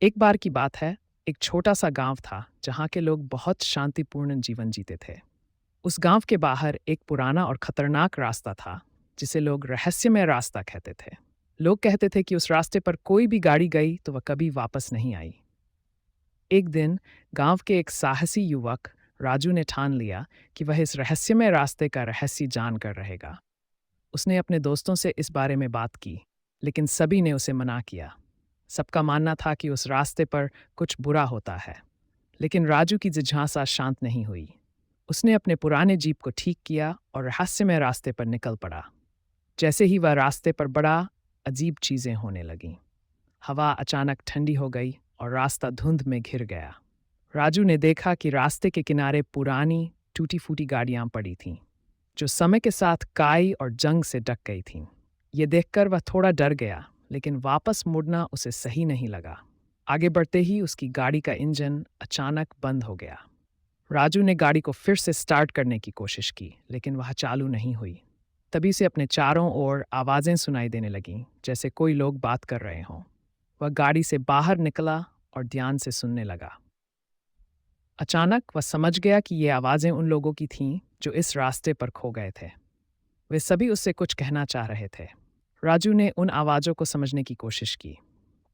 एक बार की बात है, एक छोटा सा गांव था जहां के लोग बहुत शांतिपूर्ण जीवन जीते थे। उस गांव के बाहर एक पुराना और खतरनाक रास्ता था, जिसे लोग रहस्यमय रास्ता कहते थे। लोग कहते थे कि उस रास्ते पर कोई भी गाड़ी गई तो वह कभी वापस नहीं आई। एक दिन गांव के एक साहसी युवक राजू ने ठान लिया कि वह इस रहस्यमय रास्ते का रहस्य जान कर रहेगा। उसने अपने दोस्तों से इस बारे में बात की, लेकिन सभी ने उसे मना किया। सबका मानना था कि उस रास्ते पर कुछ बुरा होता है, लेकिन राजू की जिज्ञासा शांत नहीं हुई। उसने अपने पुराने जीप को ठीक किया और रहस्यमय रास्ते पर निकल पड़ा। जैसे ही वह रास्ते पर बढ़ा, अजीब चीजें होने लगीं। हवा अचानक ठंडी हो गई और रास्ता धुंध में घिर गया। राजू ने देखा कि रास्ते के किनारे पुरानी, टूटी फूटी गाड़ियां पड़ी थीं, जो समय के साथ काई और जंग से ढक गई थीं। ये देखकर वह थोड़ा डर गया, लेकिन वापस मुड़ना उसे सही नहीं लगा। आगे बढ़ते ही उसकी गाड़ी का इंजन अचानक बंद हो गया। राजू ने गाड़ी को फिर से स्टार्ट करने की कोशिश की, लेकिन वह चालू नहीं हुई। तभी से अपने चारों ओर आवाजें सुनाई देने लगीं, जैसे कोई लोग बात कर रहे हों। वह गाड़ी से बाहर निकला और ध्यान से सुनने लगा। अचानक वह समझ गया कि ये आवाजें उन लोगों की थीं जो इस रास्ते पर खो गए थे। वे सभी उससे कुछ कहना चाह रहे थे। राजू ने उन आवाज़ों को समझने की कोशिश की।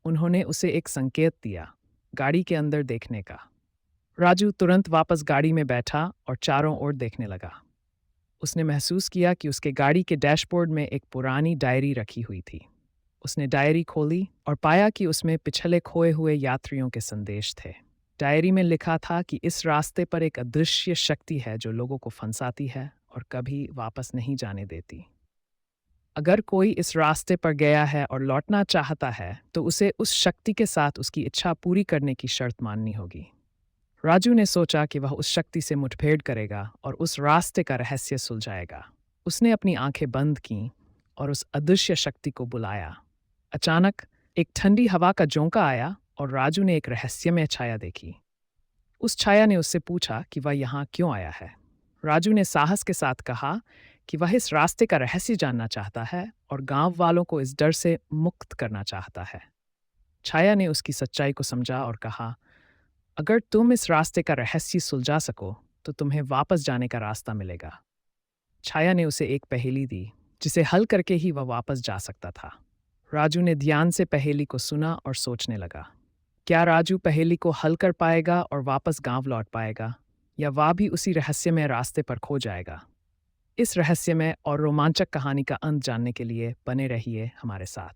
उन्होंने उसे एक संकेत दिया, गाड़ी के अंदर देखने का। राजू तुरंत वापस गाड़ी में बैठा और चारों ओर देखने लगा। उसने महसूस किया कि उसके गाड़ी के डैशबोर्ड में एक पुरानी डायरी रखी हुई थी। उसने डायरी खोली और पाया कि उसमें पिछले खोए हुए यात्रियों के संदेश थे। डायरी में लिखा था कि इस रास्ते पर एक अदृश्य शक्ति है जो लोगों को फंसाती है और कभी वापस नहीं जाने देती। अगर कोई इस रास्ते पर गया है और लौटना चाहता है, तो उसे उस शक्ति के साथ उसकी इच्छा पूरी करने की शर्त माननी होगी। राजू ने सोचा कि वह उस शक्ति से मुठभेड़ करेगा और उस रास्ते का रहस्य सुलझाएगा। उसने अपनी आंखें बंद कीं और उस अदृश्य शक्ति को बुलाया। अचानक एक ठंडी हवा का झोंका आया और राजू ने एक रहस्यमय छाया देखी। उस छाया ने उससे पूछा कि वह यहाँ क्यों आया है। राजू ने साहस के साथ कहा कि वह इस रास्ते का रहस्य जानना चाहता है और गांव वालों को इस डर से मुक्त करना चाहता है। छाया ने उसकी सच्चाई को समझा और कहा, अगर तुम इस रास्ते का रहस्य सुलझा सको, तो तुम्हें वापस जाने का रास्ता मिलेगा। छाया ने उसे एक पहेली दी, जिसे हल करके ही वह वापस जा सकता था। राजू ने ध्यान से पहेली को सुना और सोचने लगा। क्या राजू पहेली को हल कर पाएगा और वापस गांव लौट पाएगा, या वह भी उसी रहस्यमय रास्ते पर खो जाएगा? इस रहस्यमय और रोमांचक कहानी का अंत जानने के लिए बने रहिए हमारे साथ।